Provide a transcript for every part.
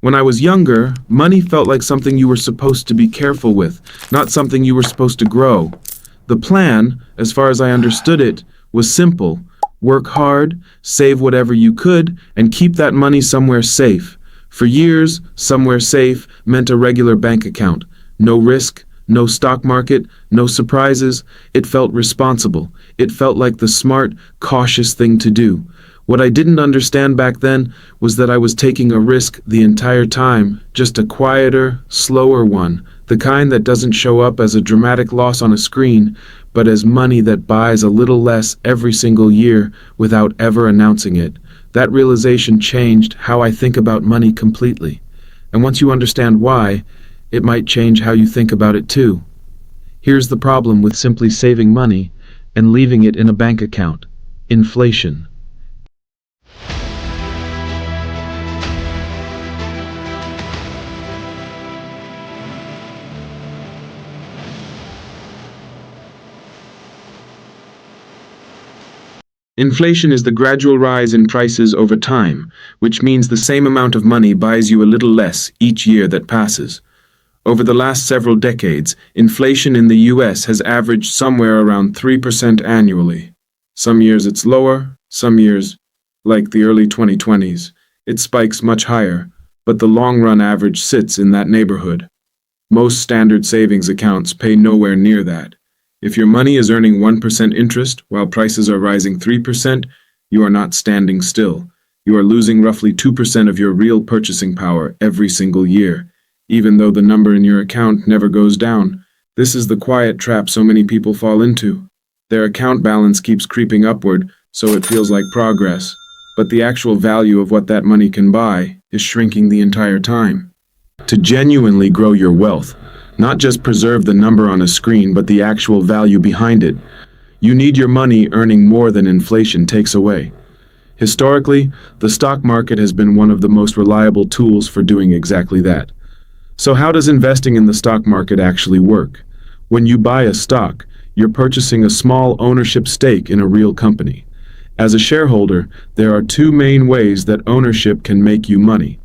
When I was younger, money felt like something you were supposed to be careful with, not something you were supposed to grow. The plan, as far as I understood it, was simple. Work hard, save whatever you could, and keep that money somewhere safe. For years, somewhere safe meant a regular bank account. No risk, no stock market, no surprises. It felt responsible. It felt like the smart, cautious thing to do. What I didn't understand back then was that I was taking a risk the entire time, just a quieter, slower one, the kind that doesn't show up as a dramatic loss on a screen, but as money that buys a little less every single year without ever announcing it. That realization changed how I think about money completely. And once you understand why, it might change how you think about it too. Here's the problem with simply saving money and leaving it in a bank account: inflation. Inflation is the gradual rise in prices over time, which means the same amount of money buys you a little less each year that passes. Over the last several decades, inflation in the US has averaged somewhere around 3% annually. Some years it's lower, some years, like the early 2020s, it spikes much higher, but the long-run average sits in that neighborhood. Most standard savings accounts pay nowhere near that. If your money is earning 1% interest while prices are rising 3%, you are not standing still. You are losing roughly 2% of your real purchasing power every single year, even though the number in your account never goes down. This is the quiet trap so many people fall into. Their account balance keeps creeping upward, so it feels like progress, but the actual value of what that money can buy is shrinking the entire time. To genuinely grow your wealth, not just preserve the number on a screen, but the actual value behind it, you need your money earning more than inflation takes away. Historically, the stock market has been one of the most reliable tools for doing exactly that. So how does investing in the stock market actually work? When you buy a stock, you're purchasing a small ownership stake in a real company. As a shareholder, there are two main ways that ownership can make you money.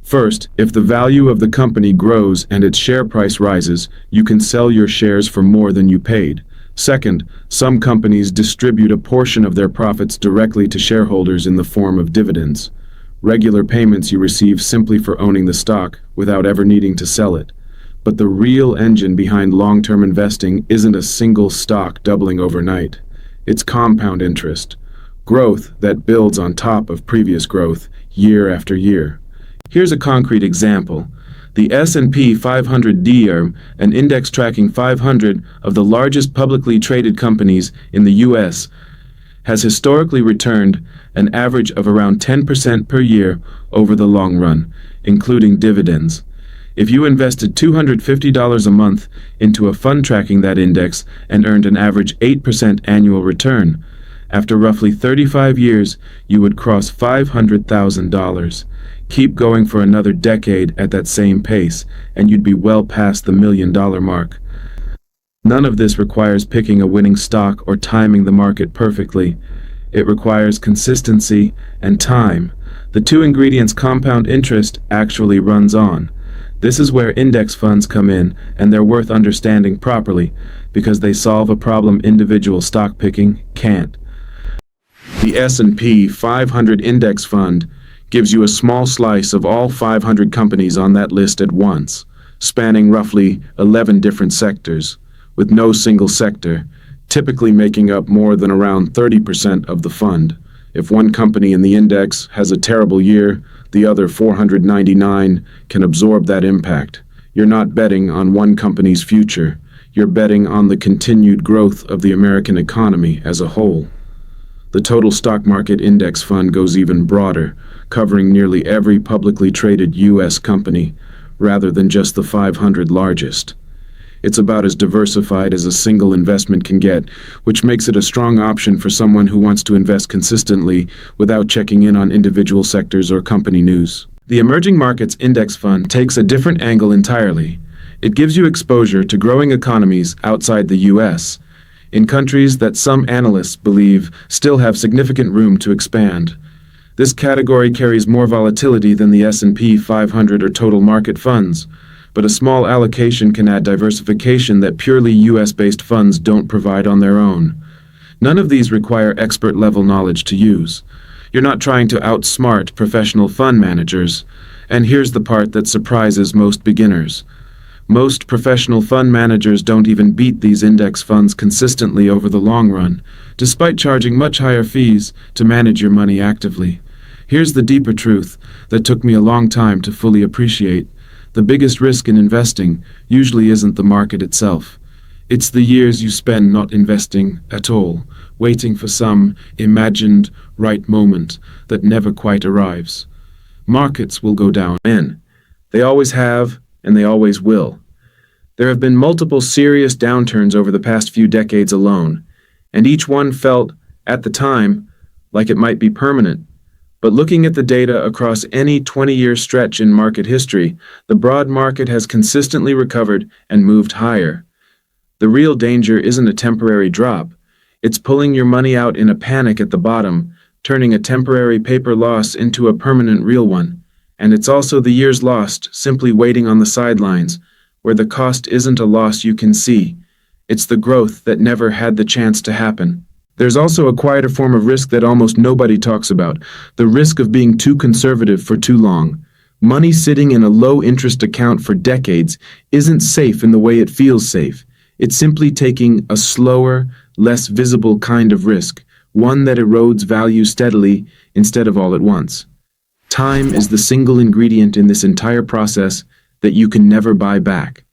First, if the value of the company grows and its share price rises, you can sell your shares for more than you paid. Second, some companies distribute a portion of their profits directly to shareholders in the form of dividends. Regular payments you receive simply for owning the stock without ever needing to sell it. But the real engine behind long-term investing isn't a single stock doubling overnight. It's compound interest, growth that builds on top of previous growth year after year. Here's a concrete example. The S&P 500D, an index tracking 500 of the largest publicly traded companies in the US, has historically returned an average of around 10% per year over the long run, including dividends. If you invested $250 a month into a fund tracking that index and earned an average 8% annual return, after roughly 35 years, you would cross $500,000. Keep going for another decade at that same pace, and you'd be well past the $1 million mark. None of this requires picking a winning stock or timing the market perfectly. It requires consistency and time. The two ingredients compound interest actually runs on. This is where index funds come in, and they're worth understanding properly, because they solve a problem individual stock picking can't. The S&P 500 Index Fund gives you a small slice of all 500 companies on that list at once, spanning roughly 11 different sectors, with no single sector typically making up more than around 30% of the fund. If one company in the index has a terrible year, the other 499 can absorb that impact. You're not betting on one company's future. You're betting on the continued growth of the American economy as a whole. The total stock market index fund goes even broader, covering nearly every publicly traded U.S. company, rather than just the 500 largest. It's about as diversified as a single investment can get, which makes it a strong option for someone who wants to invest consistently without checking in on individual sectors or company news. The Emerging Markets Index Fund takes a different angle entirely. It gives you exposure to growing economies outside the U.S., in countries that some analysts believe still have significant room to expand. This category carries more volatility than the S&P 500 or total market funds, but a small allocation can add diversification that purely US-based funds don't provide on their own. None of these require expert-level knowledge to use. You're not trying to outsmart professional fund managers, and here's the part that surprises most beginners. Most professional fund managers don't even beat these index funds consistently over the long run, despite charging much higher fees to manage your money actively. Here's the deeper truth that took me a long time to fully appreciate. The biggest risk in investing usually isn't the market itself. It's the years you spend not investing at all, waiting for some imagined right moment that never quite arrives. Markets will go down, and they always have, and they always will. There have been multiple serious downturns over the past few decades alone, and each one felt, at the time, like it might be permanent. But looking at the data across any 20-year stretch in market history, the broad market has consistently recovered and moved higher. The real danger isn't a temporary drop. It's pulling your money out in a panic at the bottom, turning a temporary paper loss into a permanent real one. And it's also the years lost, simply waiting on the sidelines, where the cost isn't a loss you can see. It's the growth that never had the chance to happen. There's also a quieter form of risk that almost nobody talks about, the risk of being too conservative for too long. Money sitting in a low-interest account for decades isn't safe in the way it feels safe. It's simply taking a slower, less visible kind of risk, one that erodes value steadily instead of all at once. Time is the single ingredient in this entire process that you can never buy back.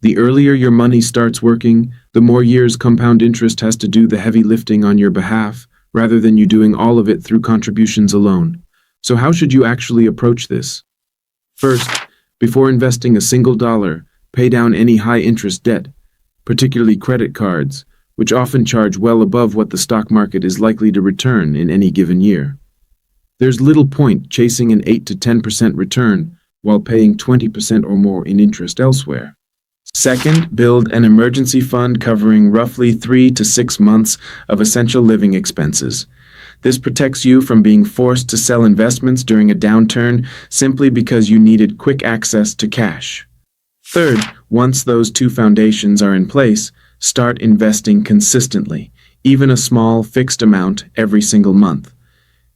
The earlier your money starts working, the more years compound interest has to do the heavy lifting on your behalf, rather than you doing all of it through contributions alone. So how should you actually approach this? First, before investing a single dollar, pay down any high-interest debt, particularly credit cards, which often charge well above what the stock market is likely to return in any given year. There's little point chasing an 8 to 10% return while paying 20% or more in interest elsewhere. Second, build an emergency fund covering roughly 3 to 6 months of essential living expenses. This protects you from being forced to sell investments during a downturn simply because you needed quick access to cash. Third, once those two foundations are in place, start investing consistently, even a small fixed amount every single month.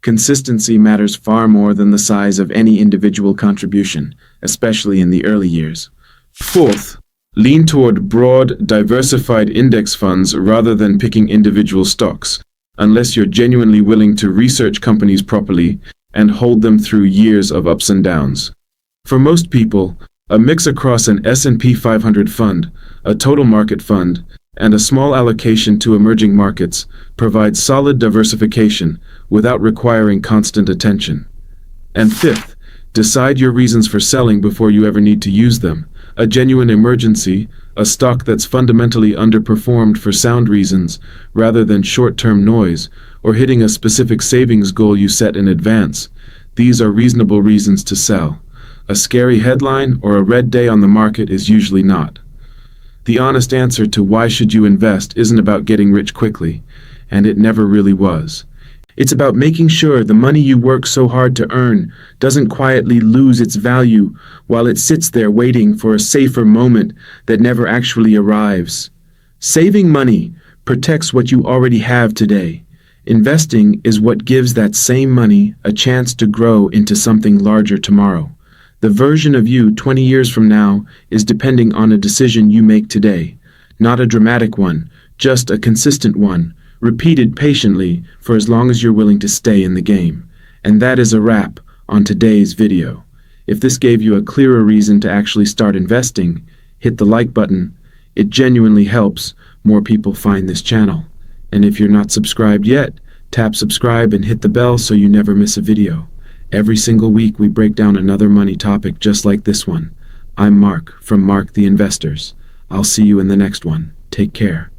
Consistency matters far more than the size of any individual contribution, especially in the early years. Fourth, lean toward broad, diversified index funds rather than picking individual stocks, unless you're genuinely willing to research companies properly and hold them through years of ups and downs. For most people, a mix across an S&P 500 fund, a total market fund, and a small allocation to emerging markets provides solid diversification without requiring constant attention. And fifth, decide your reasons for selling before you ever need to use them. A genuine emergency, a stock that's fundamentally underperformed for sound reasons rather than short-term noise, or hitting a specific savings goal you set in advance. These are reasonable reasons to sell. A scary headline or a red day on the market is usually not. The honest answer to why should you invest isn't about getting rich quickly, and it never really was. It's about making sure the money you work so hard to earn doesn't quietly lose its value while it sits there waiting for a safer moment that never actually arrives. Saving money protects what you already have today. Investing is what gives that same money a chance to grow into something larger tomorrow. The version of you 20 years from now is depending on a decision you make today. Not a dramatic one, just a consistent one, repeated patiently for as long as you're willing to stay in the game. And that is a wrap on today's video. If this gave you a clearer reason to actually start investing, hit the like button. It genuinely helps more people find this channel. And if you're not subscribed yet, tap subscribe and hit the bell so you never miss a video. Every single week we break down another money topic just like this one. I'm Mark from Mark the Investors. I'll see you in the next one. Take care.